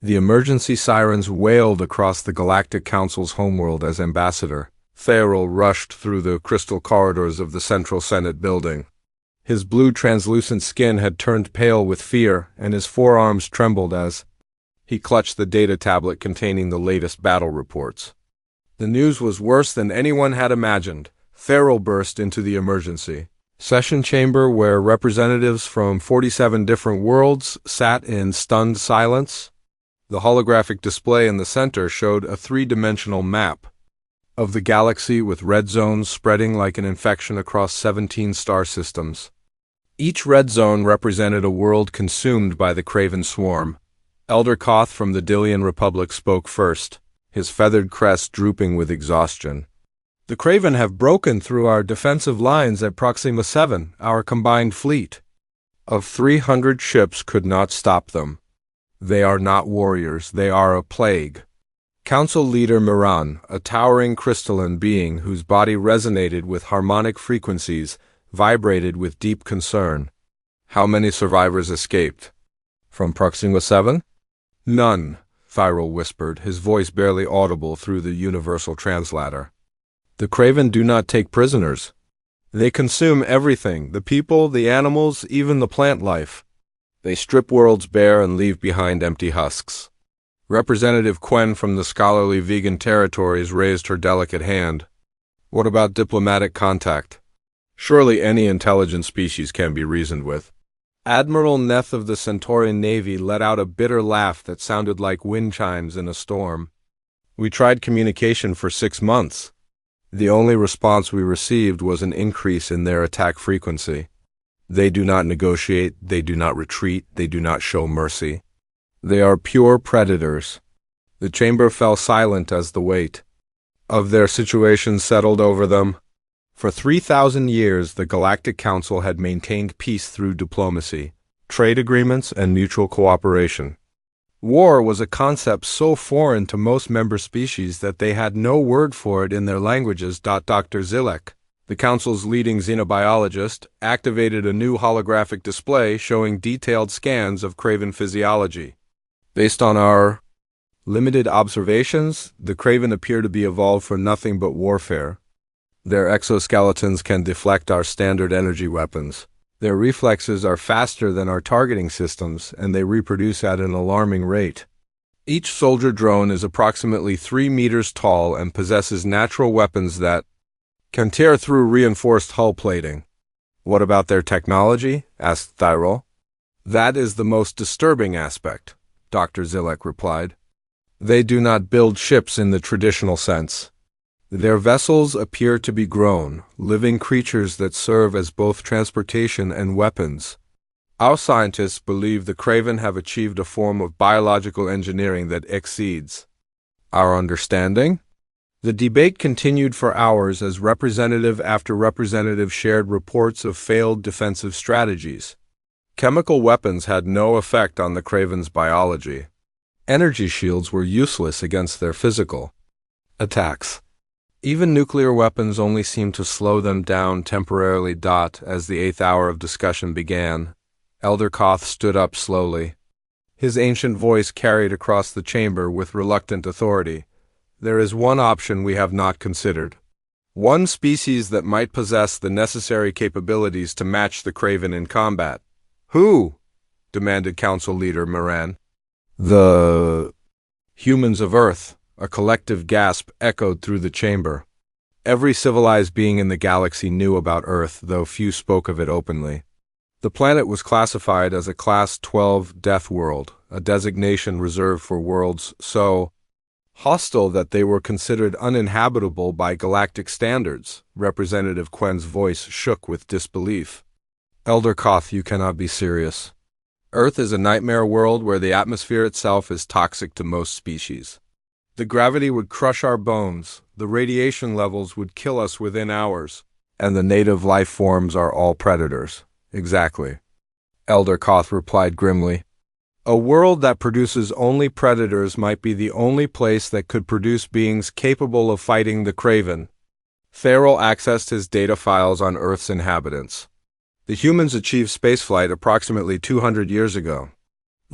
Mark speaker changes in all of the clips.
Speaker 1: The emergency sirens wailed across the Galactic Council's homeworld as Ambassador Thayerl rushed through the crystal corridors of the Central Senate building. His blue translucent skin had turned pale with fear, and his forearms trembled as he clutched the data tablet containing the latest battle reports. The news was worse than anyone had imagined. Thayerl burst into the emergency session chamber where representatives from 47 different worlds sat in stunned silence. The holographic display in the center showed a three-dimensional map of the galaxy with red zones spreading like an infection across 17 star systems. Each red zone represented a world consumed by the Craven swarm. Elder Koth from the Dillian Republic spoke first, his feathered crest drooping with exhaustion. The Craven have broken through our defensive lines at Proxima 7, our combined fleet of 300 ships could not stop them. They are not warriors, they are a plague. Council leader Miran, a towering crystalline being whose body resonated with harmonic frequencies, vibrated with deep concern. How many survivors escaped? From Proxima 7? None, Thayerl whispered, his voice barely audible through the universal translator. The Craven do not take prisoners. They consume everything, the people, the animals, even the plant life. They strip worlds bare and leave behind empty husks. Representative Quen from the scholarly vegan territories raised her delicate hand. What about diplomatic contact? Surely any intelligent species can be reasoned with. Admiral Neth of the Centaurian Navy let out a bitter laugh that sounded like wind chimes in a storm. We tried communication for 6 months. The only response we received was an increase in their attack frequency. They do not negotiate, they do not retreat, they do not show mercy. They are pure predators. The chamber fell silent as the weight of their situation settled over them. For 3,000 years, the Galactic Council had maintained peace through diplomacy, trade agreements, and mutual cooperation. War was a concept so foreign to most member species that they had no word for it in their languages. Dr. Zilek, the Council's leading xenobiologist, activated a new holographic display showing detailed scans of Craven physiology. Based on our limited observations, the Craven appear to be evolved for nothing but warfare. Their exoskeletons can deflect our standard energy weapons. Their reflexes are faster than our targeting systems, and they reproduce at an alarming rate. Each soldier drone is approximately 3 meters tall and possesses natural weapons that can tear through reinforced hull plating. What about their technology? Asked Thayerl. That is the most disturbing aspect, Dr. Zilek replied. They do not build ships in the traditional sense. Their vessels appear to be grown, living creatures that serve as both transportation and weapons. Our scientists believe the Craven have achieved a form of biological engineering that exceeds our understanding. The debate continued for hours as representative after representative shared reports of failed defensive strategies. Chemical weapons had no effect on the Craven's biology. Energy shields were useless against their physical attacks. Even nuclear weapons only seemed to slow them down temporarily. As the 8th hour of discussion began, Elder Koth stood up slowly. His ancient voice carried across the chamber with reluctant authority. There is one option we have not considered. One species that might possess the necessary capabilities to match the Craven in combat. Who? Demanded Council Leader Miran. The humans of Earth. A collective gasp echoed through the chamber. Every civilized being in the galaxy knew about Earth, though few spoke of it openly. The planet was classified as a Class 12 death world, a designation reserved for worlds so hostile that they were considered uninhabitable by galactic standards. Representative Quen's voice shook with disbelief. Elder Koth, you cannot be serious. Earth is a nightmare world where the atmosphere itself is toxic to most species. The gravity would crush our bones, the radiation levels would kill us within hours, and the native life forms are all predators. Exactly. Elder Koth replied grimly. A world that produces only predators might be the only place that could produce beings capable of fighting the Craven. Thayerl accessed his data files on Earth's inhabitants. The humans achieved spaceflight approximately 200 years ago.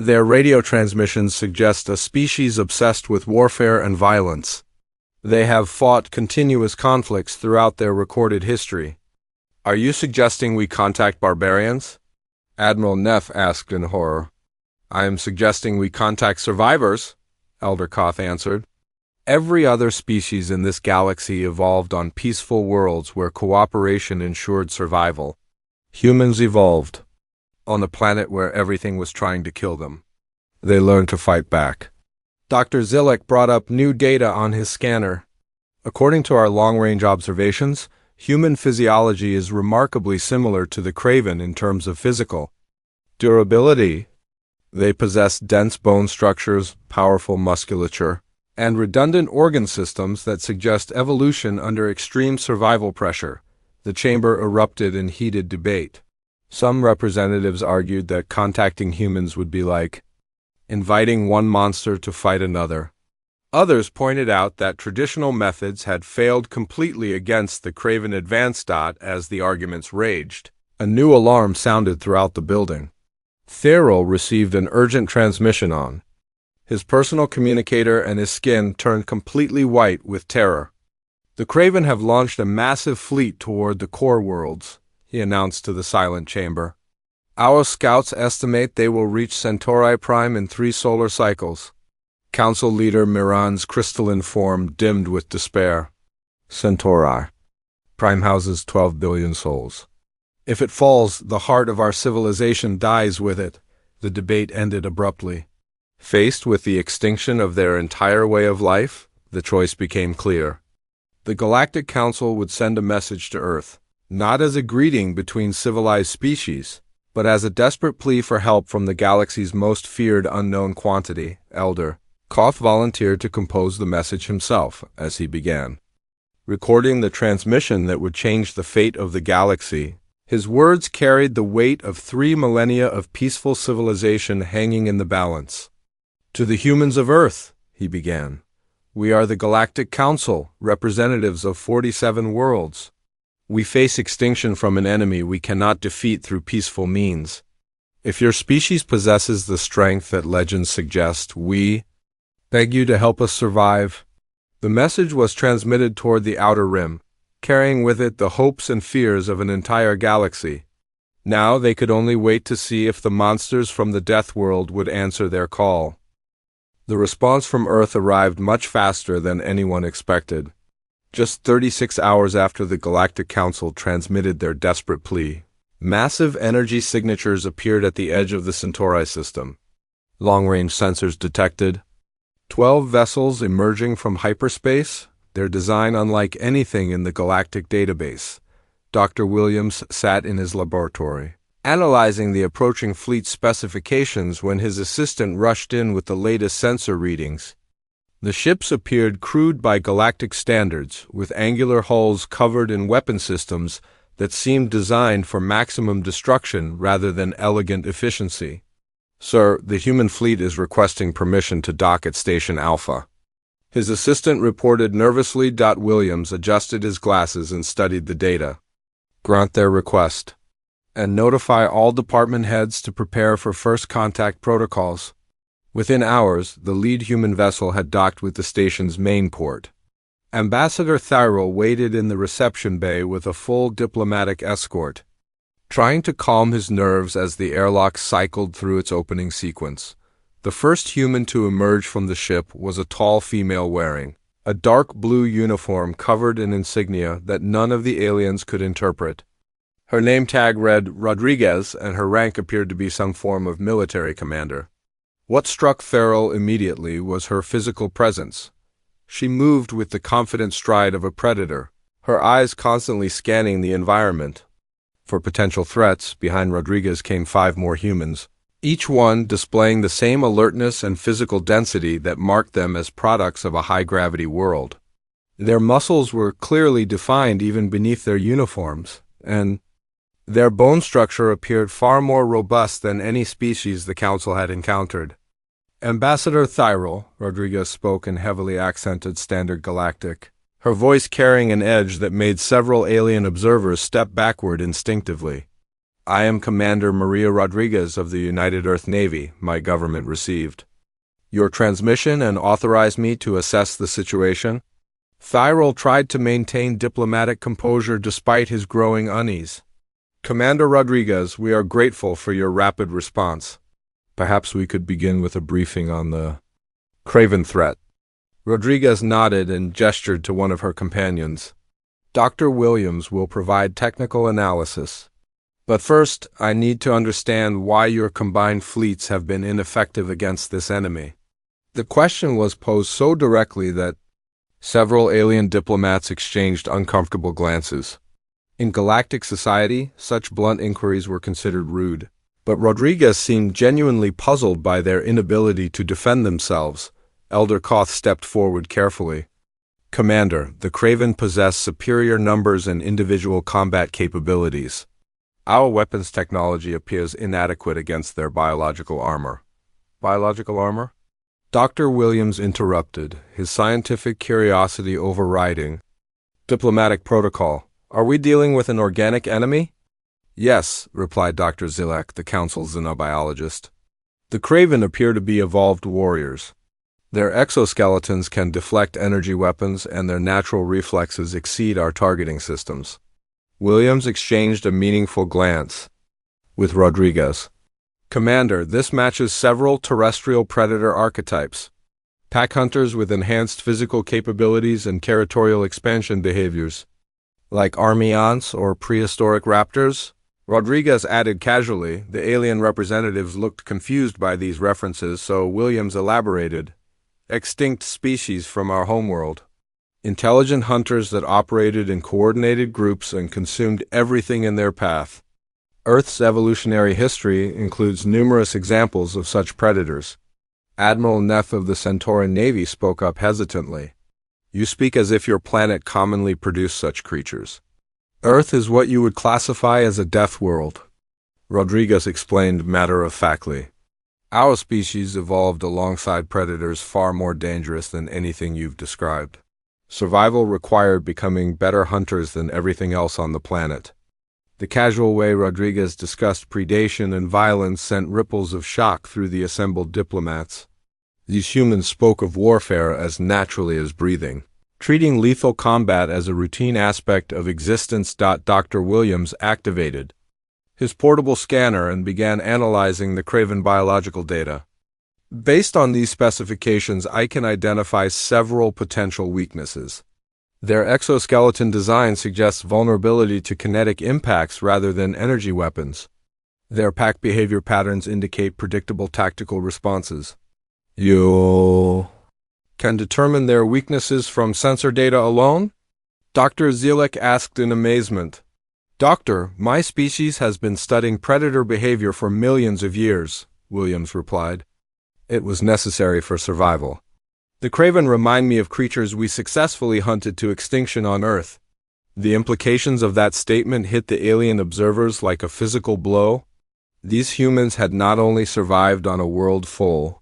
Speaker 1: Their radio transmissions suggest a species obsessed with warfare and violence. They have fought continuous conflicts throughout their recorded history. Are you suggesting we contact barbarians? Admiral Neff asked in horror. I am suggesting we contact survivors, Elder Koth answered. Every other species in this galaxy evolved on peaceful worlds where cooperation ensured survival. Humans evolved on a planet where everything was trying to kill them. They learned to fight back. Dr. Zilek brought up new data on his scanner. According to our long-range observations, human physiology is remarkably similar to the Craven in terms of physical durability. They possess dense bone structures, powerful musculature, and redundant organ systems that suggest evolution under extreme survival pressure. The chamber erupted in heated debate. Some representatives argued that contacting humans would be like inviting one monster to fight another. Others pointed out that traditional methods had failed completely against the Craven Advanced Dot as the arguments raged. A new alarm sounded throughout the building. Therill received an urgent transmission on. His personal communicator and his skin turned completely white with terror. The Craven have launched a massive fleet toward the core worlds, he announced to the silent chamber. Our scouts estimate they will reach Centauri Prime in 3 solar cycles. Council leader Miran's crystalline form dimmed with despair. Centauri Prime houses 12 billion souls. If it falls, the heart of our civilization dies with it. The debate ended abruptly. Faced with the extinction of their entire way of life, the choice became clear. The Galactic Council would send a message to Earth, not as a greeting between civilized species, but as a desperate plea for help from the galaxy's most feared unknown quantity, Elder. Koth volunteered to compose the message himself as he began. Recording the transmission that would change the fate of the galaxy, his words carried the weight of 3 millennia of peaceful civilization hanging in the balance. To the humans of Earth, he began. We are the Galactic Council, representatives of 47 worlds. We face extinction from an enemy we cannot defeat through peaceful means. If your species possesses the strength that legends suggest, we beg you to help us survive. The message was transmitted toward the Outer Rim, carrying with it the hopes and fears of an entire galaxy. Now they could only wait to see if the monsters from the Death World would answer their call. The response from Earth arrived much faster than anyone expected. Just 36 hours after the Galactic Council transmitted their desperate plea, massive energy signatures appeared at the edge of the Centauri system. Long-range sensors detected 12 vessels emerging from hyperspace, their design unlike anything in the galactic database. Dr. Williams sat in his laboratory, analyzing the approaching fleet specifications when his assistant rushed in with the latest sensor readings. The ships appeared crude by galactic standards, with angular hulls covered in weapon systems that seemed designed for maximum destruction rather than elegant efficiency. Sir, the human fleet is requesting permission to dock at Station Alpha. His assistant reported nervously. Williams adjusted his glasses and studied the data. Grant their request, and notify all department heads to prepare for first contact protocols. Within hours, the lead human vessel had docked with the station's main port. Ambassador Therill waited in the reception bay with a full diplomatic escort, trying to calm his nerves as the airlock cycled through its opening sequence. The first human to emerge from the ship was a tall female wearing a dark blue uniform covered in insignia that none of the aliens could interpret. Her name tag read Rodriguez, and her rank appeared to be some form of military commander. What struck Therill immediately was her physical presence. She moved with the confident stride of a predator, her eyes constantly scanning the environment. For potential threats, behind Rodriguez came 5 more humans, each one displaying the same alertness and physical density that marked them as products of a high-gravity world. Their muscles were clearly defined even beneath their uniforms, and their bone structure appeared far more robust than any species the Council had encountered. Ambassador Therill, Rodriguez spoke in heavily accented Standard Galactic, her voice carrying an edge that made several alien observers step backward instinctively. I am Commander Maria Rodriguez of the United Earth Navy, my government received your transmission and authorized me to assess the situation. Thyral tried to maintain diplomatic composure despite his growing unease. Commander Rodriguez, we are grateful for your rapid response. Perhaps we could begin with a briefing on the Craven threat. Rodriguez nodded and gestured to one of her companions. Dr. Williams will provide technical analysis. But first, I need to understand why your combined fleets have been ineffective against this enemy. The question was posed so directly that several alien diplomats exchanged uncomfortable glances. In galactic society, such blunt inquiries were considered rude, but Rodriguez seemed genuinely puzzled by their inability to defend themselves. Elder Koth stepped forward carefully. Commander, the Craven possess superior numbers and individual combat capabilities. Our weapons technology appears inadequate against their biological armor. Biological armor? Dr. Williams interrupted, his scientific curiosity overriding. Diplomatic protocol. Are we dealing with an organic enemy? Yes, replied Dr. Zilek, the Council's xenobiologist. The Craven appear to be evolved warriors. Their exoskeletons can deflect energy weapons, and their natural reflexes exceed our targeting systems. Williams exchanged a meaningful glance with Rodriguez. Commander, this matches several terrestrial predator archetypes. Pack hunters with enhanced physical capabilities and territorial expansion behaviors. Like army ants or prehistoric raptors? Rodriguez added casually. The alien representatives looked confused by these references, so Williams elaborated. Extinct species from our homeworld. Intelligent hunters that operated in coordinated groups and consumed everything in their path. Earth's evolutionary history includes numerous examples of such predators. Admiral Neff of the Centauran Navy spoke up hesitantly. You speak as if your planet commonly produced such creatures. Earth is what you would classify as a death world, Rodriguez explained matter-of-factly. Our species evolved alongside predators far more dangerous than anything you've described. Survival required becoming better hunters than everything else on the planet. The casual way Rodriguez discussed predation and violence sent ripples of shock through the assembled diplomats. These humans spoke of warfare as naturally as breathing, treating lethal combat as a routine aspect of existence. Dr. Williams activated his portable scanner and began analyzing the Craven biological data. Based on these specifications, I can identify several potential weaknesses. Their exoskeleton design suggests vulnerability to kinetic impacts rather than energy weapons. Their pack behavior patterns indicate predictable tactical responses. You can determine their weaknesses from sensor data alone? Dr. Zilek asked in amazement. Doctor, my species has been studying predator behavior for millions of years, Williams replied. It was necessary for survival. The Craven remind me of creatures we successfully hunted to extinction on Earth. The implications of that statement hit the alien observers like a physical blow. These humans had not only survived on a world full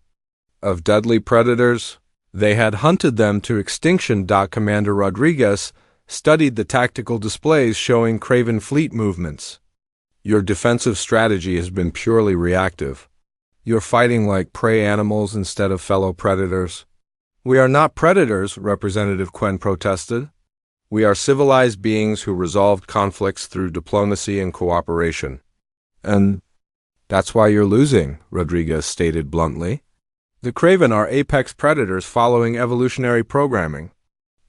Speaker 1: of deadly predators, they had hunted them to extinction. Commander Rodriguez studied the tactical displays showing Craven fleet movements. Your defensive strategy has been purely reactive. You're fighting like prey animals instead of fellow predators. We are not predators, Representative Quen protested. We are civilized beings who resolved conflicts through diplomacy and cooperation. And that's why you're losing, Rodriguez stated bluntly. The Craven are apex predators following evolutionary programming.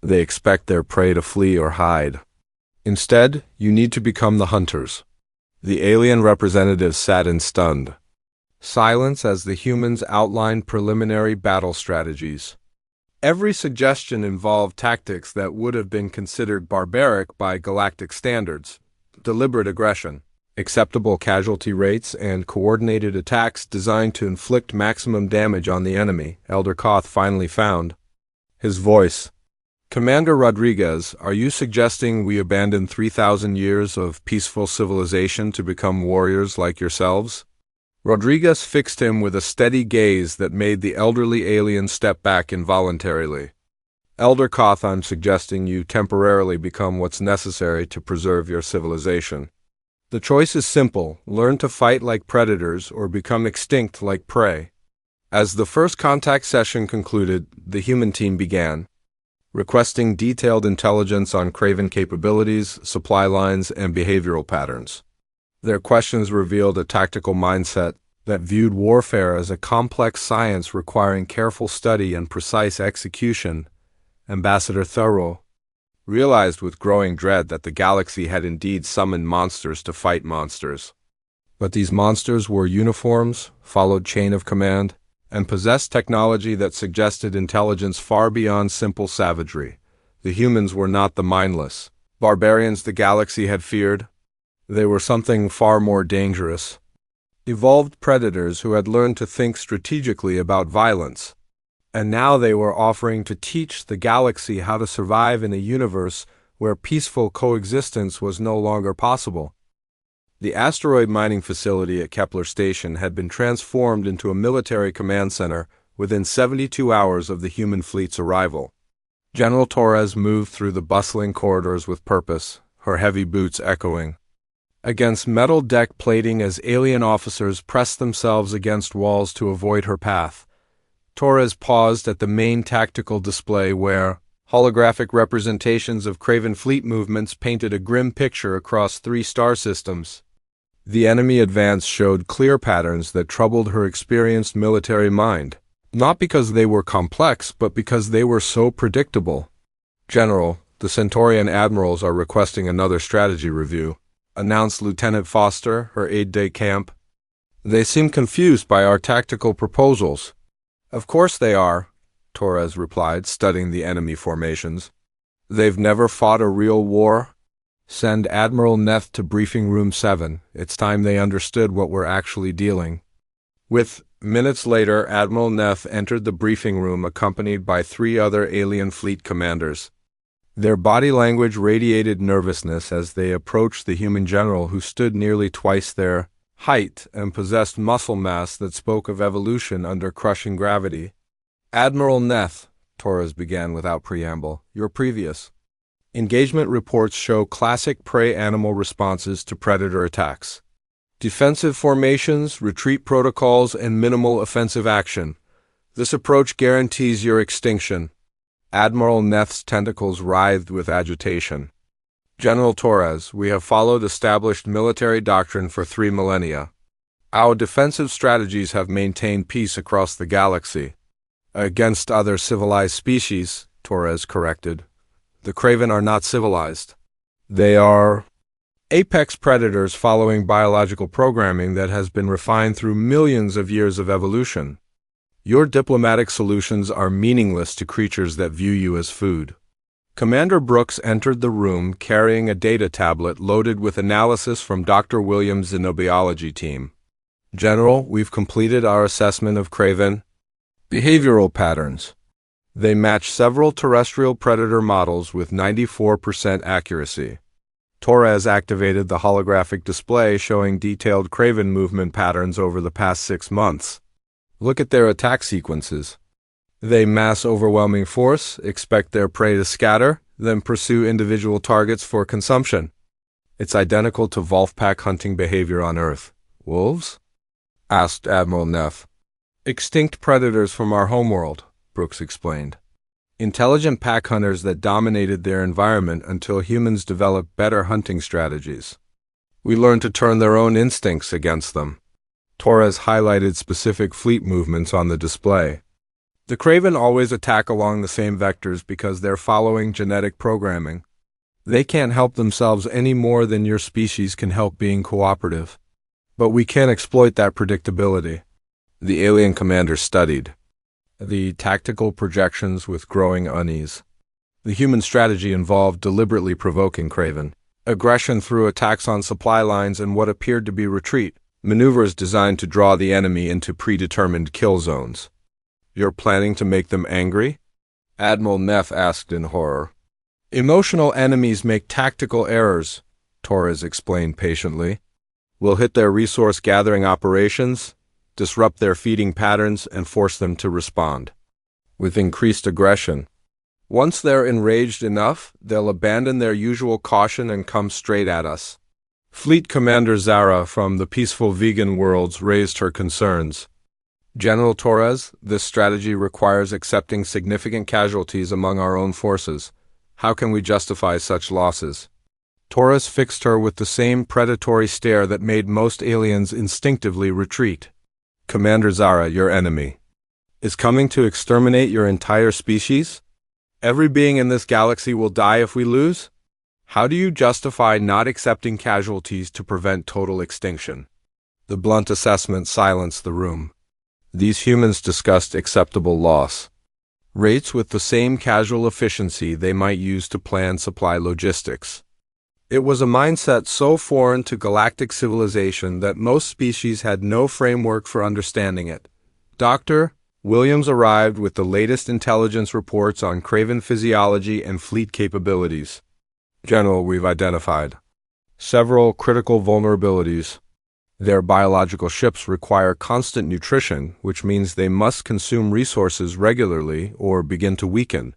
Speaker 1: They expect their prey to flee or hide. Instead, you need to become the hunters. The alien representative sat in stunned silence as the humans outlined preliminary battle strategies. Every suggestion involved tactics that would have been considered barbaric by galactic standards: deliberate aggression, acceptable casualty rates, and coordinated attacks designed to inflict maximum damage on the enemy, Elder Koth finally found. His voice. Commander Rodriguez, are you suggesting we abandon 3,000 years of peaceful civilization to become warriors like yourselves? Rodriguez fixed him with a steady gaze that made the elderly alien step back involuntarily. Elder Koth, I'm suggesting you temporarily become what's necessary to preserve your civilization. The choice is simple: learn to fight like predators or become extinct like prey. As the first contact session concluded, the human team began, requesting detailed intelligence on Craven capabilities, supply lines, and behavioral patterns. Their questions revealed a tactical mindset that viewed warfare as a complex science requiring careful study and precise execution. Ambassador Thoreau realized with growing dread that the galaxy had indeed summoned monsters to fight monsters. But these monsters wore uniforms, followed chain of command, and possessed technology that suggested intelligence far beyond simple savagery. The humans were not the mindless barbarians the galaxy had feared. They were something far more dangerous. Evolved predators who had learned to think strategically about violence. And now they were offering to teach the galaxy how to survive in a universe where peaceful coexistence was no longer possible. The asteroid mining facility at Kepler Station had been transformed into a military command center within 72 hours of the human fleet's arrival. General Torres moved through the bustling corridors with purpose, her heavy boots echoing against metal deck plating as alien officers pressed themselves against walls to avoid her path. Torres paused at the main tactical display where holographic representations of Craven fleet movements painted a grim picture across 3 star systems. The enemy advance showed clear patterns that troubled her experienced military mind, not because they were complex, but because they were so predictable. General, the Centaurian admirals are requesting another strategy review, announced Lieutenant Foster, her aide-de-camp. They seem confused by our tactical proposals. Of course they are, Torres replied, studying the enemy formations. They've never fought a real war. Send Admiral Neth to Briefing Room 7. It's time they understood what we're actually dealing with. Minutes later, Admiral Neth entered the briefing room accompanied by 3 other alien fleet commanders. Their body language radiated nervousness as they approached the human general who stood nearly twice their height and possessed muscle mass that spoke of evolution under crushing gravity. Admiral Neth, Torres began without preamble, your previous engagement reports show classic prey animal responses to predator attacks. Defensive formations, retreat protocols, and minimal offensive action. This approach guarantees your extinction. Admiral Neth's tentacles writhed with agitation. General Torres, we have followed established military doctrine for 3 millennia. Our defensive strategies have maintained peace across the galaxy. Against other civilized species, Torres corrected. The Craven are not civilized. They are apex predators following biological programming that has been refined through millions of years of evolution. Your diplomatic solutions are meaningless to creatures that view you as food. Commander Brooks entered the room carrying a data tablet loaded with analysis from Dr. Williams' xenobiology team. General, we've completed our assessment of Craven behavioral patterns. They match several terrestrial predator models with 94% accuracy. Torres activated the holographic display showing detailed Craven movement patterns over the past 6 months. Look at their attack sequences. They mass overwhelming force, expect their prey to scatter, then pursue individual targets for consumption. It's identical to Wolfpack hunting behavior on Earth. Wolves? Asked Admiral Neff. Extinct predators from our homeworld, Brooks explained. Intelligent pack hunters that dominated their environment until humans developed better hunting strategies. We learned to turn their own instincts against them. Torres highlighted specific fleet movements on the display. The Craven always attack along the same vectors because they're following genetic programming. They can't help themselves any more than your species can help being cooperative. But we can exploit that predictability. The alien commander studied the tactical projections with growing unease. The human strategy involved deliberately provoking Craven aggression through attacks on supply lines and what appeared to be retreat, maneuvers designed to draw the enemy into predetermined kill zones. You're planning to make them angry? Admiral Neff asked in horror. Emotional enemies make tactical errors, Torres explained patiently. We'll hit their resource-gathering operations, disrupt their feeding patterns, and force them to respond with increased aggression. Once they're enraged enough, they'll abandon their usual caution and come straight at us. Fleet Commander Zara from the peaceful vegan worlds raised her concerns. General Torres, this strategy requires accepting significant casualties among our own forces. How can we justify such losses? Torres fixed her with the same predatory stare that made most aliens instinctively retreat. Commander Zara, your enemy, is coming to exterminate your entire species? Every being in this galaxy will die if we lose? How do you justify not accepting casualties to prevent total extinction? The blunt assessment silenced the room. These humans discussed acceptable loss rates with the same casual efficiency they might use to plan supply logistics. It was a mindset so foreign to galactic civilization that most species had no framework for understanding it. Dr. Williams arrived with the latest intelligence reports on Craven physiology and fleet capabilities. General, we've identified several critical vulnerabilities. Their biological ships require constant nutrition, which means they must consume resources regularly or begin to weaken.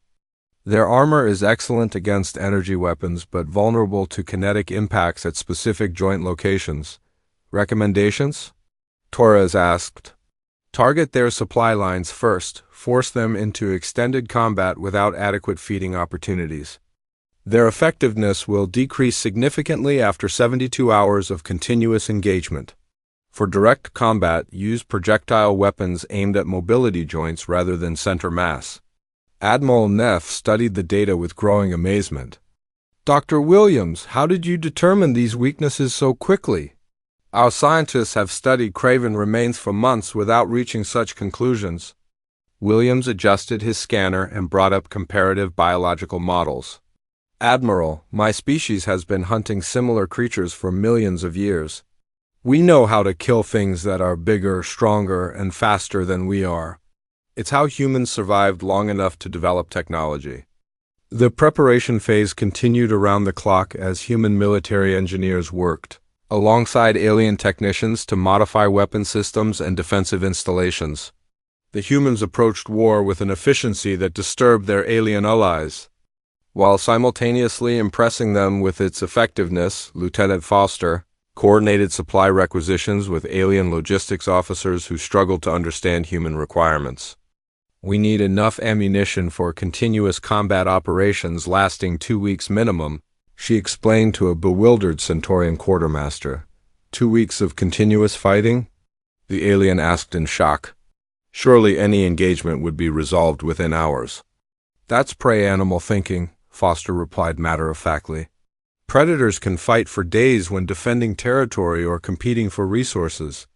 Speaker 1: Their armor is excellent against energy weapons, but vulnerable to kinetic impacts at specific joint locations. Recommendations? Torres asked. Target their supply lines first, force them into extended combat without adequate feeding opportunities. Their effectiveness will decrease significantly after 72 hours of continuous engagement. For direct combat, use projectile weapons aimed at mobility joints rather than center mass. Admiral Neff studied the data with growing amazement. Dr. Williams, how did you determine these weaknesses so quickly? Our scientists have studied Craven remains for months without reaching such conclusions. Williams adjusted his scanner and brought up comparative biological models. Admiral, my species has been hunting similar creatures for millions of years. We know how to kill things that are bigger, stronger, and faster than we are. It's how humans survived long enough to develop technology. The preparation phase continued around the clock as human military engineers worked alongside alien technicians to modify weapon systems and defensive installations. The humans approached war with an efficiency that disturbed their alien allies. While simultaneously impressing them with its effectiveness, Lieutenant Foster coordinated supply requisitions with alien logistics officers who struggled to understand human requirements. We need enough ammunition for continuous combat operations lasting 2 weeks minimum, she explained to a bewildered Centaurian quartermaster. 2 weeks of continuous fighting? The alien asked in shock. Surely any engagement would be resolved within hours. That's prey animal thinking, Foster replied matter-of-factly. Predators can fight for days when defending territory or competing for resources.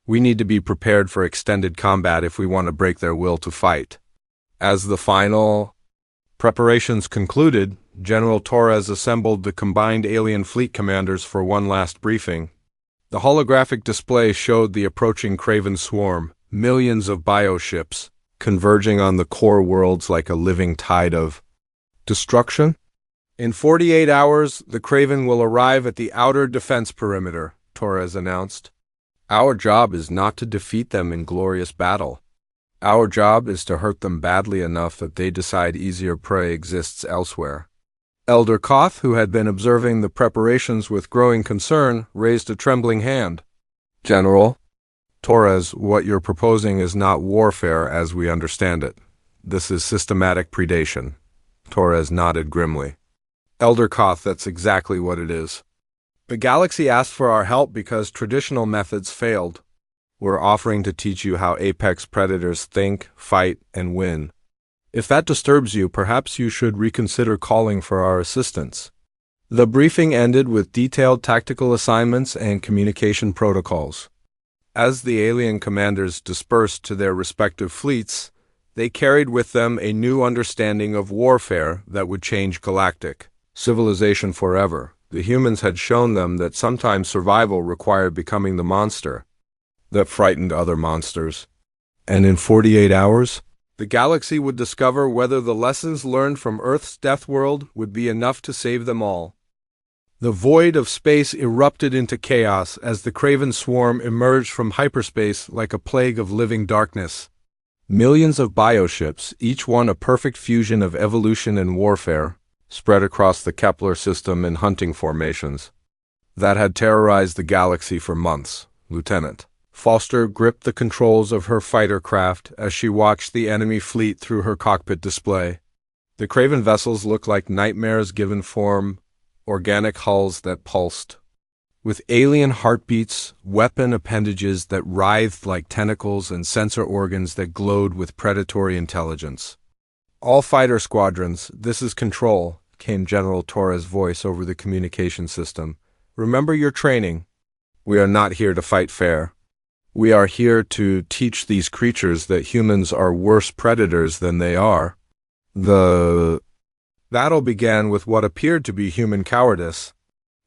Speaker 1: We need to be prepared for extended combat if we want to break their will to fight. As the final preparations concluded, General Torres assembled the combined alien fleet commanders for one last briefing. The holographic display showed the approaching Craven swarm, millions of bioships, converging on the core worlds like a living tide of destruction? In 48 hours, the Craven will arrive at the outer defense perimeter, Torres announced. Our job is not to defeat them in glorious battle. Our job is to hurt them badly enough that they decide easier prey exists elsewhere. Elder Koth, who had been observing the preparations with growing concern, raised a trembling hand. General Torres, what you're proposing is not warfare as we understand it. This is systematic predation. Torres nodded grimly. Elder Koth, that's exactly what it is. The galaxy asked for our help because traditional methods failed. We're offering to teach you how apex predators think, fight, and win. If that disturbs you, perhaps you should reconsider calling for our assistance. The briefing ended with detailed tactical assignments and communication protocols. As the alien commanders dispersed to their respective fleets, they carried with them a new understanding of warfare that would change galactic civilization forever. The humans had shown them that sometimes survival required becoming the monster that frightened other monsters. And in 48 hours, the galaxy would discover whether the lessons learned from Earth's death world would be enough to save them all. The void of space erupted into chaos as the Craven swarm emerged from hyperspace like a plague of living darkness. Millions of bioships, each one a perfect fusion of evolution and warfare, spread across the Kepler system in hunting formations. that had terrorized the galaxy for months, Lieutenant. Foster gripped the controls of her fighter craft as she watched the enemy fleet through her cockpit display. The Craven vessels looked like nightmares given form, organic hulls that pulsed. With alien heartbeats, weapon appendages that writhed like tentacles, and sensor organs that glowed with predatory intelligence. "All fighter squadrons, this is Control," came General Torres' voice over the communication system. "Remember your training. We are not here to fight fair. We are here to teach these creatures that humans are worse predators than they are." The battle began with what appeared to be human cowardice.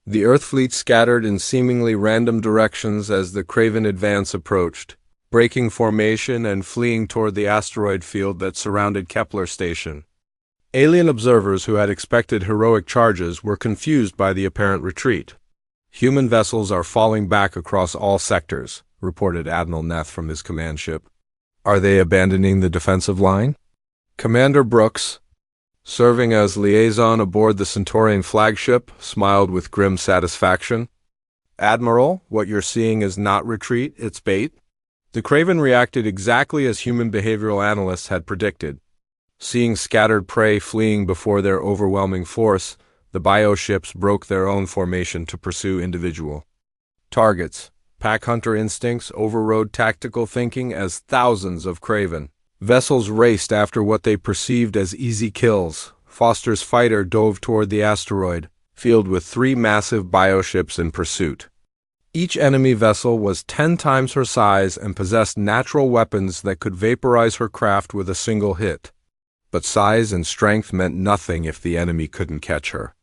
Speaker 1: The Earth fleet scattered in seemingly random directions as the Craven advance approached, breaking formation and fleeing toward the asteroid field that surrounded Kepler Station. Alien observers who had expected heroic charges were confused by the apparent retreat. "Human vessels are falling back across all sectors," reported Admiral Neth from his command ship. "Are they abandoning the defensive line?" Commander Brooks, serving as liaison aboard the Centaurian flagship, smiled with grim satisfaction. "Admiral, what you're seeing is not retreat, it's bait." The Craven reacted exactly as human behavioral analysts had predicted. Seeing scattered prey fleeing before their overwhelming force, the bioships broke their own formation to pursue individual targets. Pack hunter instincts overrode tactical thinking as thousands of Craven vessels raced after what they perceived as easy kills. Foster's fighter dove toward the asteroid field with 3 massive bioships in pursuit. Each enemy vessel was 10 times her size and possessed natural weapons that could vaporize her craft with a single hit. But size and strength meant nothing if the enemy couldn't catch her.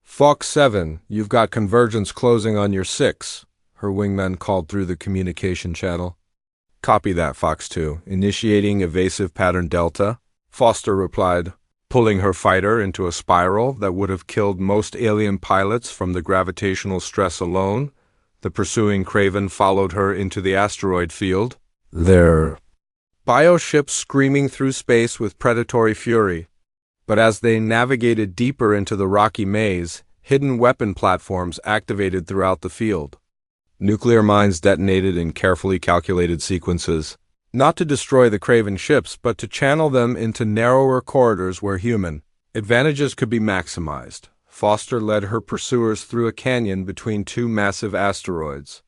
Speaker 1: "Fox 7, you've got convergence closing on your 6, her wingman called through the communication channel. "Copy that, Fox 2. Initiating evasive pattern Delta," Foster replied, pulling her fighter into a spiral that would have killed most alien pilots from the gravitational stress alone. The pursuing Craven followed her into the asteroid field, their bioships screaming through space with predatory fury. But as they navigated deeper into the rocky maze, hidden weapon platforms activated throughout the field. Nuclear mines detonated in carefully calculated sequences, not to destroy the Craven ships, but to channel them into narrower corridors where human advantages could be maximized. Foster led her pursuers through a canyon between 2 massive asteroids,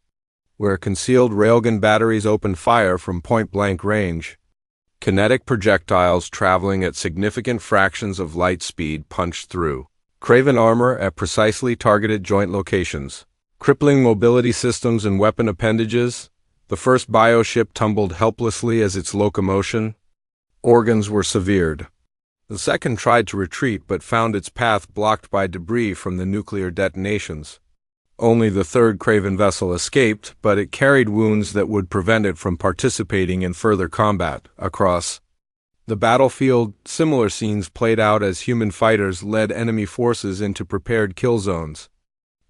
Speaker 1: where concealed railgun batteries opened fire from point-blank range. Kinetic projectiles traveling at significant fractions of light speed punched through Craven armor at precisely targeted joint locations, crippling mobility systems and weapon appendages. The first bioship tumbled helplessly as its locomotion organs were severed. The second tried to retreat but found its path blocked by debris from the nuclear detonations. Only the third Craven vessel escaped, but it carried wounds that would prevent it from participating in further combat. Across the battlefield, similar scenes played out as human fighters led enemy forces into prepared kill zones.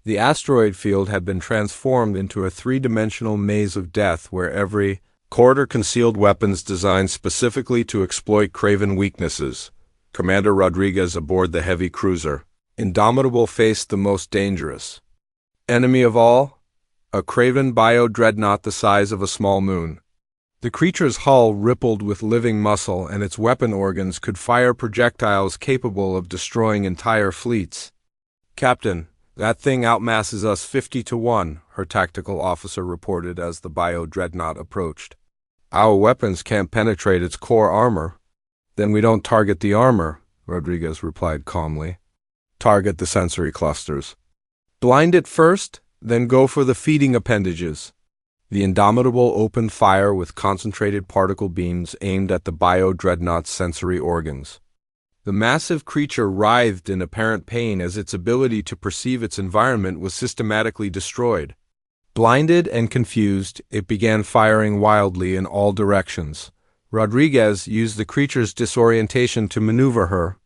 Speaker 1: The asteroid field had been transformed into a 3-dimensional maze of death where every corridor concealed weapons designed specifically to exploit Craven weaknesses. Commander Rodriguez aboard the heavy cruiser Indomitable faced the most dangerous enemy of all, a Craven bio-dreadnought the size of a small moon. The creature's hull rippled with living muscle, and its weapon organs could fire projectiles capable of destroying entire fleets. "Captain, that thing outmasses us 50 to 1, her tactical officer reported as the bio-dreadnought approached. "Our weapons can't penetrate its core armor." "Then we don't target the armor," Rodriguez replied calmly. "Target the sensory clusters. Blind it first, then go for the feeding appendages." The Indomitable opened fire with concentrated particle beams aimed at the bio-dreadnought's sensory organs. The massive creature writhed in apparent pain as its ability to perceive its environment was systematically destroyed. Blinded and confused, it began firing wildly in all directions. Rodriguez used the creature's disorientation to maneuver her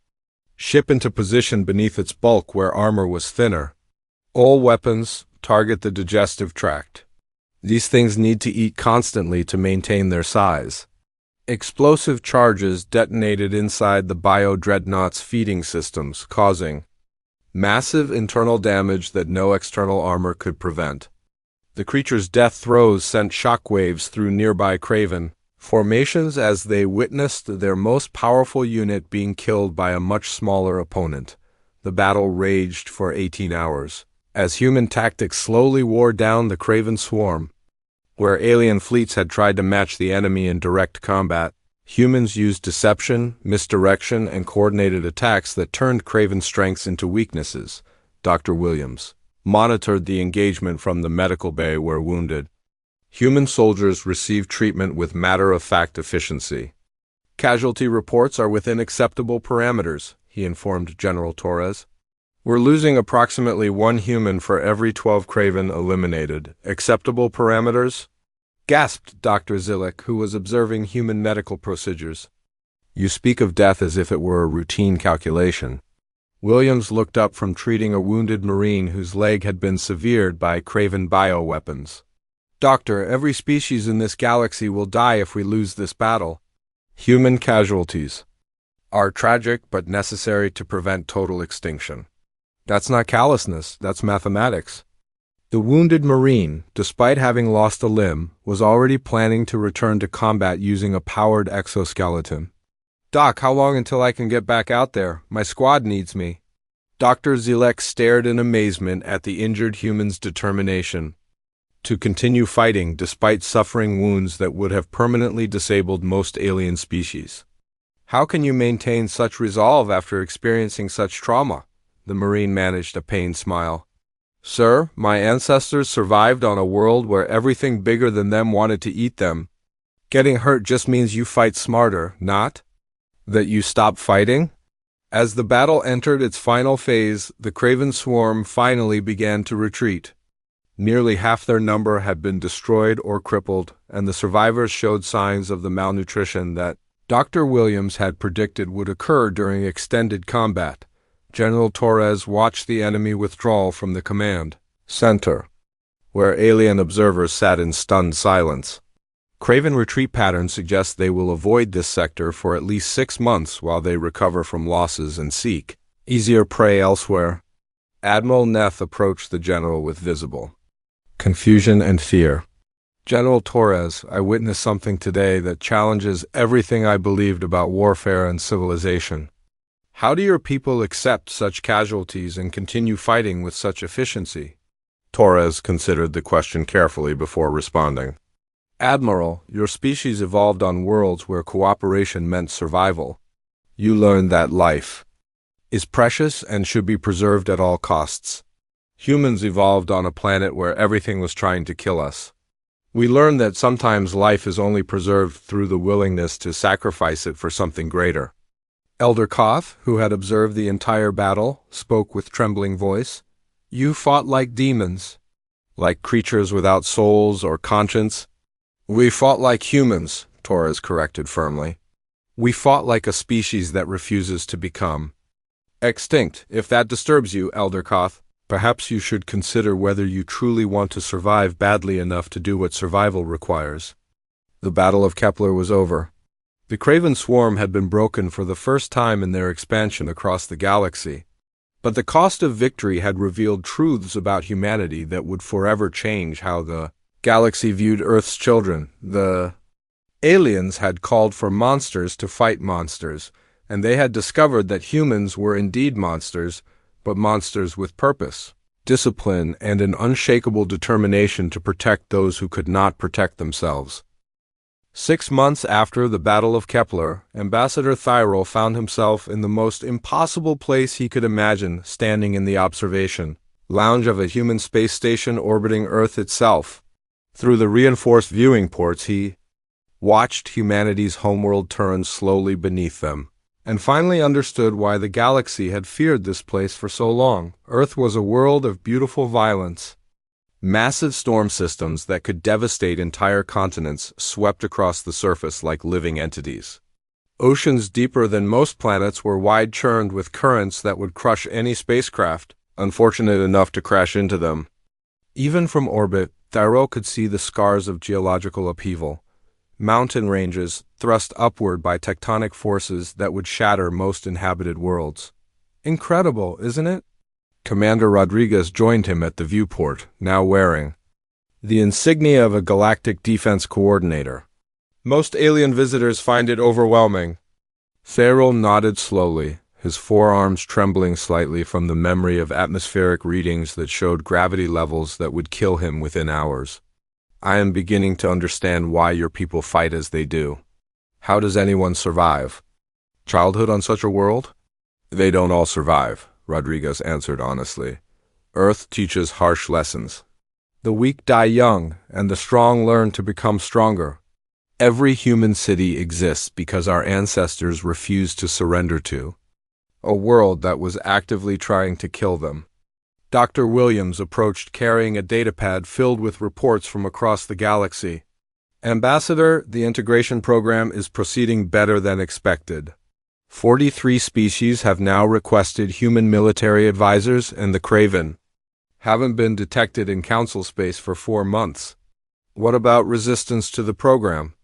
Speaker 1: ship into position beneath its bulk where armor was thinner. "All weapons target the digestive tract. These things need to eat constantly to maintain their size." Explosive charges detonated inside the bio-dreadnought's feeding systems, causing Massive internal damage that no external armor could prevent. The creature's death throes sent shockwaves through nearby Craven formations as they witnessed their most powerful unit being killed by a much smaller opponent. The battle raged for 18 hours, as human tactics slowly wore down the Craven swarm. Where alien fleets had tried to match the enemy in direct combat, humans used deception, misdirection, and coordinated attacks that turned Craven's strengths into weaknesses. Dr. Williams monitored the engagement from the medical bay where wounded. Human soldiers received treatment with matter-of-fact efficiency. Casualty reports are within acceptable parameters, he informed General Torres. We're losing approximately 1 human for every 12 Craven eliminated. Acceptable parameters? Gasped Dr. Zilek, who was observing human medical procedures. You speak of death as if it were a routine calculation. Williams looked up from treating a wounded Marine whose leg had been severed by Craven bioweapons. Doctor, every species in this galaxy will die if we lose this battle. Human casualties are tragic but necessary to prevent total extinction. That's not callousness, that's mathematics. The wounded Marine, despite having lost a limb, was already planning to return to combat using a powered exoskeleton. Doc, how long until I can get back out there? My squad needs me. Dr. Zilek stared in amazement at the injured human's determination to continue fighting despite suffering wounds that would have permanently disabled most alien species. How can you maintain such resolve after experiencing such trauma? The Marine managed a pained smile. Sir, my ancestors survived on a world where everything bigger than them wanted to eat them. Getting hurt just means you fight smarter, not that you stop fighting? As the battle entered its final phase, the Craven swarm finally began to retreat. Nearly half their number had been destroyed or crippled, and the survivors showed signs of the malnutrition that Dr. Williams had predicted would occur during extended combat. General Torres watched the enemy withdrawal from the command center, where alien observers sat in stunned silence. Craven retreat patterns suggest they will avoid this sector for at least 6 months while they recover from losses and seek easier prey elsewhere. Admiral Neth approached the general with visible confusion and fear. General Torres, I witnessed something today that challenges everything I believed about warfare and civilization. How do your people accept such casualties and continue fighting with such efficiency? Torres considered the question carefully before responding. Admiral, your species evolved on worlds where cooperation meant survival. You learned that life is precious and should be preserved at all costs. Humans evolved on a planet where everything was trying to kill us. We learned that sometimes life is only preserved through the willingness to sacrifice it for something greater. Elder Koth, who had observed the entire battle, spoke with trembling voice. You fought like demons, like creatures without souls or conscience. We fought like humans, Torres corrected firmly. We fought like a species that refuses to become extinct. If that disturbs you, Elder Koth, perhaps you should consider whether you truly want to survive badly enough to do what survival requires. The Battle of Kepler was over. The Craven swarm had been broken for the first time in their expansion across the galaxy. But the cost of victory had revealed truths about humanity that would forever change how the galaxy viewed Earth's children. The aliens had called for monsters to fight monsters, and they had discovered that humans were indeed monsters, but monsters with purpose, discipline, and an unshakable determination to protect those who could not protect themselves. 6 months after the Battle of Kepler, Ambassador Thyrol found himself in the most impossible place he could imagine, standing in the observation lounge of a human space station orbiting Earth itself. Through the reinforced viewing ports, he watched humanity's homeworld turn slowly beneath them, and finally understood why the galaxy had feared this place for so long. Earth was a world of beautiful violence. Massive storm systems that could devastate entire continents swept across the surface like living entities. Oceans deeper than most planets were wide-churned with currents that would crush any spacecraft, unfortunate enough to crash into them. Even from orbit, Thyrol could see the scars of geological upheaval. Mountain ranges thrust upward by tectonic forces that would shatter most inhabited worlds. Incredible, isn't it? Commander Rodriguez joined him at the viewport, now wearing the insignia of a Galactic Defense Coordinator. Most alien visitors find it overwhelming. Farrell nodded slowly, his forearms trembling slightly from the memory of atmospheric readings that showed gravity levels that would kill him within hours. I am beginning to understand why your people fight as they do. How does anyone survive? Childhood on such a world? They don't all survive, Rodriguez answered honestly. Earth teaches harsh lessons. The weak die young, and the strong learn to become stronger. Every human city exists because our ancestors refused to surrender to a world that was actively trying to kill them. Dr. Williams approached carrying a datapad filled with reports from across the galaxy. Ambassador, the integration program is proceeding better than expected. 43 species have now requested human military advisors, and the Craven haven't been detected in Council space for 4 months. What about resistance to the program?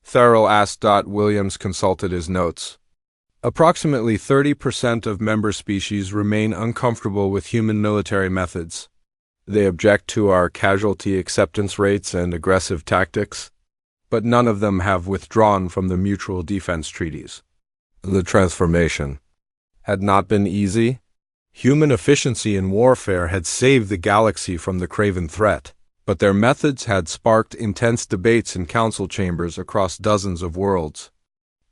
Speaker 1: Farrell asked. Williams consulted his notes. Approximately 30% of member species remain uncomfortable with human military methods. They object to our casualty acceptance rates and aggressive tactics, but none of them have withdrawn from the mutual defense treaties. The transformation had not been easy. Human efficiency in warfare had saved the galaxy from the Craven threat, but their methods had sparked intense debates in council chambers across dozens of worlds.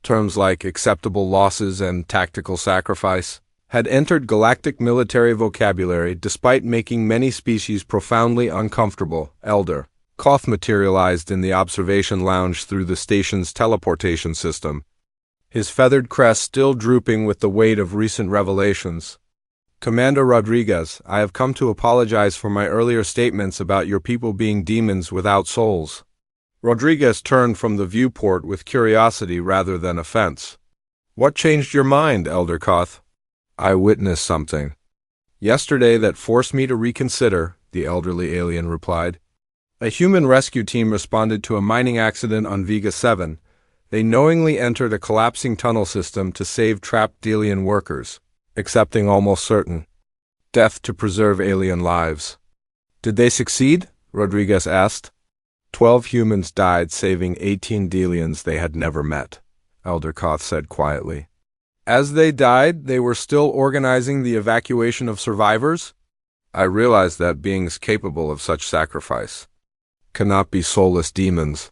Speaker 1: Terms like acceptable losses and tactical sacrifice had entered galactic military vocabulary despite making many species profoundly uncomfortable. Elder Koth materialized in the observation lounge through the station's teleportation system, his feathered crest still drooping with the weight of recent revelations. Commander Rodriguez, I have come to apologize for my earlier statements about your people being demons without souls. Rodriguez turned from the viewport with curiosity rather than offense. What changed your mind, Elder Koth? I witnessed something yesterday that forced me to reconsider, the elderly alien replied. A human rescue team responded to a mining accident on Vega 7. They knowingly entered a collapsing tunnel system to save trapped Delian workers, accepting almost certain death to preserve alien lives. Did they succeed? Rodriguez asked. 12 humans died, saving 18 Delians they had never met, Elder Koth said quietly. As they died, they were still organizing the evacuation of survivors? I realized that beings capable of such sacrifice cannot be soulless demons.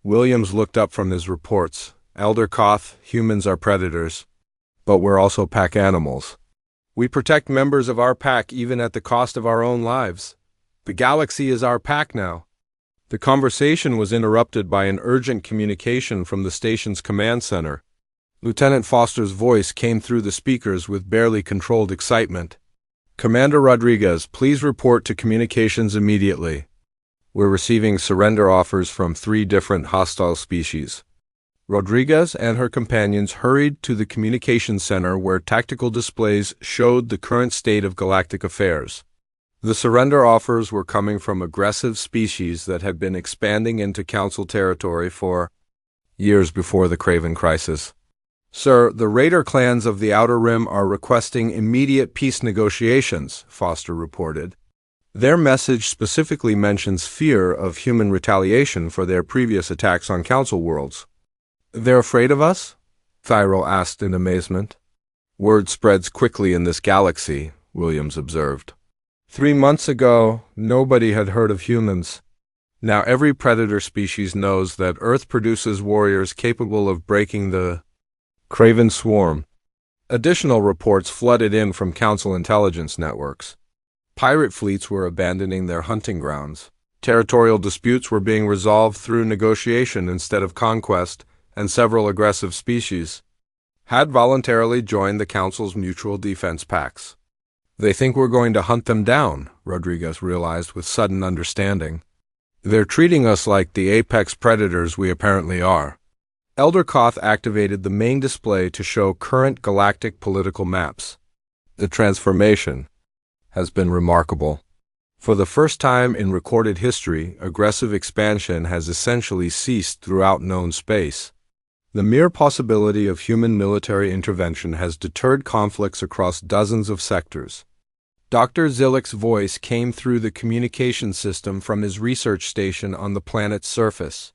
Speaker 1: Williams looked up from his reports. Elder Koth, humans are predators, but we're also pack animals. We protect members of our pack even at the cost of our own lives. The galaxy is our pack now. The conversation was interrupted by an urgent communication from the station's command center. Lieutenant Foster's voice came through the speakers with barely controlled excitement. Commander Rodriguez, please report to communications immediately. We're receiving surrender offers from 3 different hostile species. Rodriguez and her companions hurried to the communications center where tactical displays showed the current state of galactic affairs. The surrender offers were coming from aggressive species that had been expanding into Council territory for years before the Craven crisis. Sir, the raider clans of the Outer Rim are requesting immediate peace negotiations, Foster reported. Their message specifically mentions fear of human retaliation for their previous attacks on Council worlds. They're afraid of us? Thyral asked in amazement. Word spreads quickly in this galaxy, Williams observed. 3 months ago, nobody had heard of humans. Now every predator species knows that Earth produces warriors capable of breaking the Craven swarm. Additional reports flooded in from Council intelligence networks. Pirate fleets were abandoning their hunting grounds. Territorial disputes were being resolved through negotiation instead of conquest, and several aggressive species had voluntarily joined the Council's mutual defense pacts. They think we're going to hunt them down, Rodriguez realized with sudden understanding. They're treating us like the apex predators we apparently are. Elder Koth activated the main display to show current galactic political maps. The transformation has been remarkable. For the first time in recorded history, aggressive expansion has essentially ceased throughout known space. The mere possibility of human military intervention has deterred conflicts across dozens of sectors. Dr. Zillick's voice came through the communication system from his research station on the planet's surface.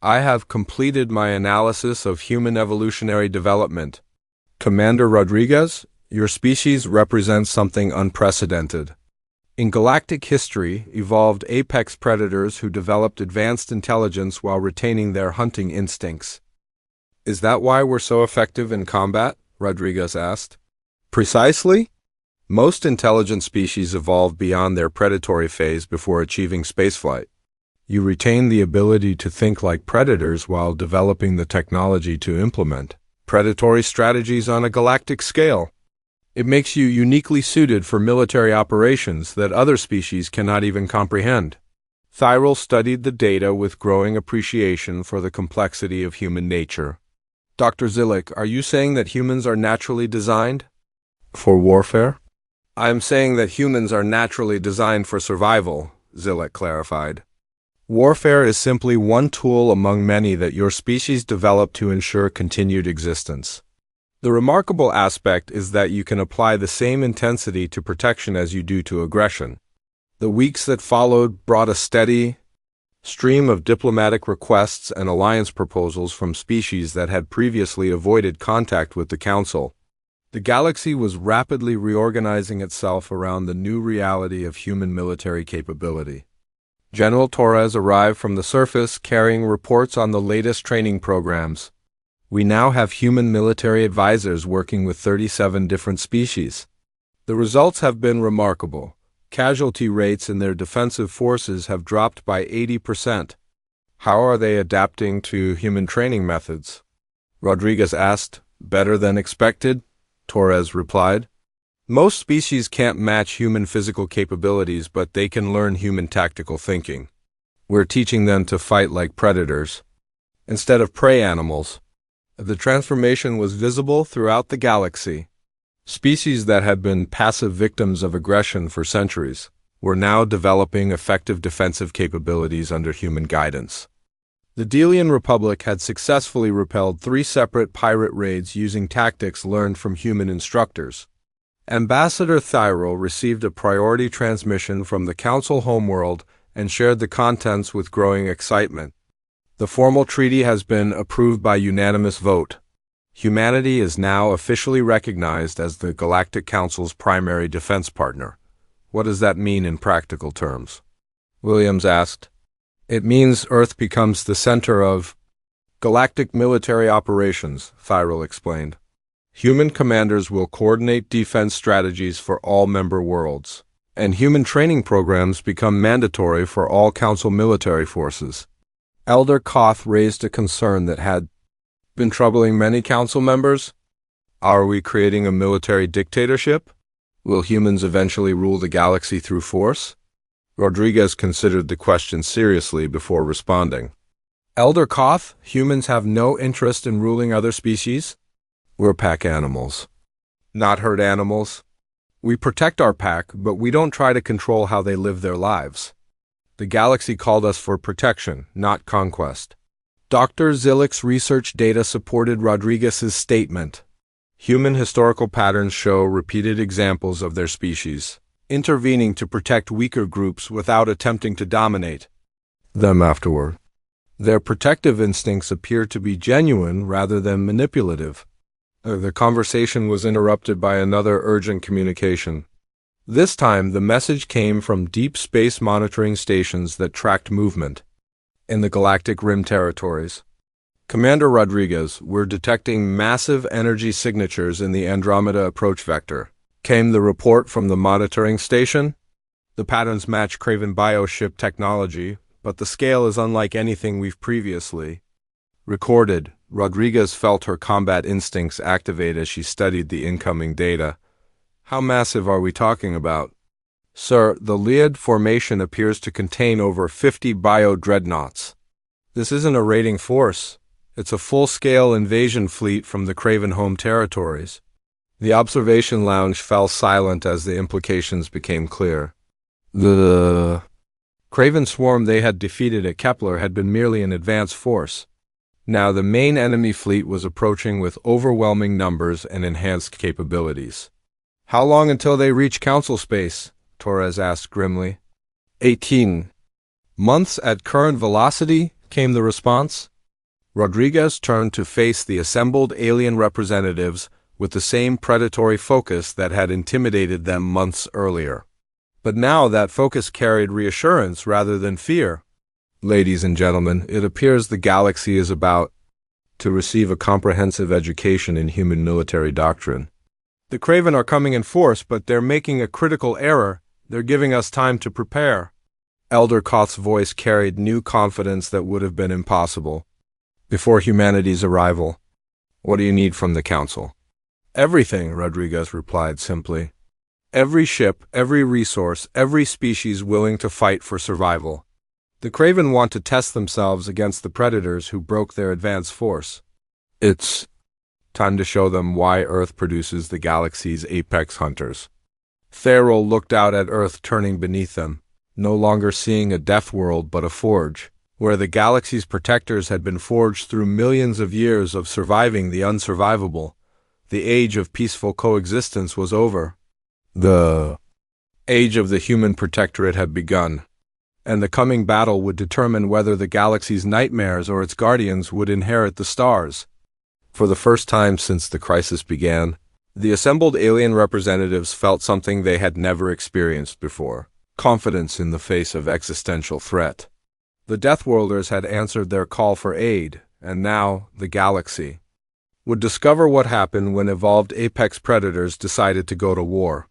Speaker 1: I have completed my analysis of human evolutionary development. Commander Rodriguez, your species represents something unprecedented. In galactic history, evolved apex predators who developed advanced intelligence while retaining their hunting instincts. Is that why we're so effective in combat? Rodriguez asked. Precisely. Most intelligent species evolve beyond their predatory phase before achieving spaceflight. You retain the ability to think like predators while developing the technology to implement predatory strategies on a galactic scale. It makes you uniquely suited for military operations that other species cannot even comprehend. Thyrol studied the data with growing appreciation for the complexity of human nature. Dr. Zillick, are you saying that humans are naturally designed for warfare? I am saying that humans are naturally designed for survival, Zillick clarified. Warfare is simply one tool among many that your species developed to ensure continued existence. The remarkable aspect is that you can apply the same intensity to protection as you do to aggression. The weeks that followed brought a steady stream of diplomatic requests and alliance proposals from species that had previously avoided contact with the Council. The galaxy was rapidly reorganizing itself around the new reality of human military capability. General Torres arrived from the surface carrying reports on the latest training programs. We now have human military advisors working with 37 different species. The results have been remarkable. Casualty rates in their defensive forces have dropped by 80%. How are they adapting to human training methods? Rodriguez asked. Better than expected, Torres replied. Most species can't match human physical capabilities, but they can learn human tactical thinking. We're teaching them to fight like predators instead of prey animals. The transformation was visible throughout the galaxy. Species that had been passive victims of aggression for centuries were now developing effective defensive capabilities under human guidance. The Delian Republic had successfully repelled 3 separate pirate raids using tactics learned from human instructors. Ambassador Thyrol received a priority transmission from the Council homeworld and shared the contents with growing excitement. The formal treaty has been approved by unanimous vote. Humanity is now officially recognized as the Galactic Council's primary defense partner. What does that mean in practical terms? Williams asked. It means Earth becomes the center of galactic military operations, Thyrol explained. Human commanders will coordinate defense strategies for all member worlds, and human training programs become mandatory for all Council military forces. Elder Koth raised a concern that had been troubling many Council members. Are we creating a military dictatorship? Will humans eventually rule the galaxy through force? Rodriguez considered the question seriously before responding. Elder Koth, humans have no interest in ruling other species. We're pack animals, not herd animals. We protect our pack, but we don't try to control how they live their lives. The galaxy called us for protection, not conquest. Dr. Zillick's research data supported Rodriguez's statement. Human historical patterns show repeated examples of their species intervening to protect weaker groups without attempting to dominate them afterward. Their protective instincts appear to be genuine rather than manipulative. The conversation was interrupted by another urgent communication. This time, the message came from deep space monitoring stations that tracked movement in the galactic rim territories. Commander Rodriguez, we're detecting massive energy signatures in the Andromeda approach vector. Came the report from the monitoring station? The patterns match Craven bioship technology, but the scale is unlike anything we've previously recorded. Rodriguez felt her combat instincts activate as she studied the incoming data. How massive are we talking about? Sir, the Liad formation appears to contain over 50 bio-dreadnoughts. This isn't a raiding force. It's a full-scale invasion fleet from the Craven home territories. The observation lounge fell silent as the implications became clear. The Craven swarm they had defeated at Kepler had been merely an advance force. Now the main enemy fleet was approaching with overwhelming numbers and enhanced capabilities. How long until they reach council space? Torres asked grimly. 18 months at current velocity, came the response. Rodriguez turned to face the assembled alien representatives with the same predatory focus that had intimidated them months earlier. But now that focus carried reassurance rather than fear. Ladies and gentlemen, it appears the galaxy is about to receive a comprehensive education in human military doctrine. The Kraven are coming in force, but they're making a critical error. They're giving us time to prepare. Elder Koth's voice carried new confidence that would have been impossible before humanity's arrival. What do you need from the Council? Everything, Rodriguez replied simply. Every ship, every resource, every species willing to fight for survival. The Kraven want to test themselves against the predators who broke their advance force. It's time to show them why Earth produces the galaxy's apex hunters. Theriel looked out at Earth turning beneath them, no longer seeing a death world but a forge, where the galaxy's protectors had been forged through millions of years of surviving the unsurvivable. The age of peaceful coexistence was over. The age of the human protectorate had begun, and the coming battle would determine whether the galaxy's nightmares or its guardians would inherit the stars. For the first time since the crisis began, the assembled alien representatives felt something they had never experienced before: confidence in the face of existential threat. The Deathworlders had answered their call for aid, and now the galaxy would discover what happened when evolved apex predators decided to go to war.